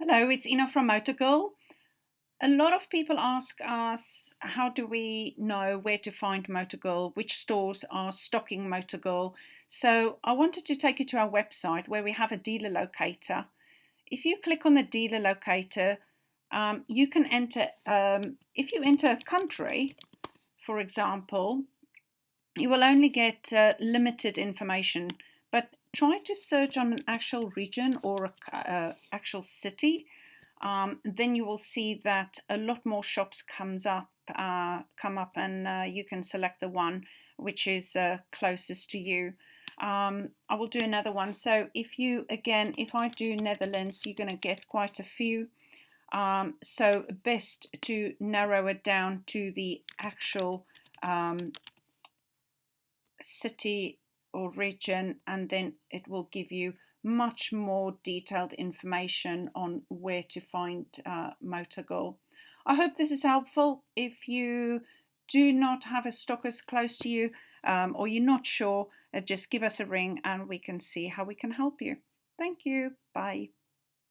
Hello, it's Ina from MotoGirl. A lot of people ask us, how do we know where to find MotoGirl, which stores are stocking MotoGirl? So I wanted to take you to our website where we have a dealer locator. If you click on the dealer locator, you can enter, if you enter a country, for example, you will only get limited information, but try to search on an actual region or a actual city. Then you will see that a lot more shops come up, and you can select the one which is closest to you. I will do another one. So if I do Netherlands, you're going to get quite a few. So best to narrow it down to the actual city or region, and then it will give you much more detailed information on where to find MotoGirl. I hope this is helpful. If you do not have a stockist close to you, or you're not sure, just give us a ring and we can see how we can help you. Thank you. Bye.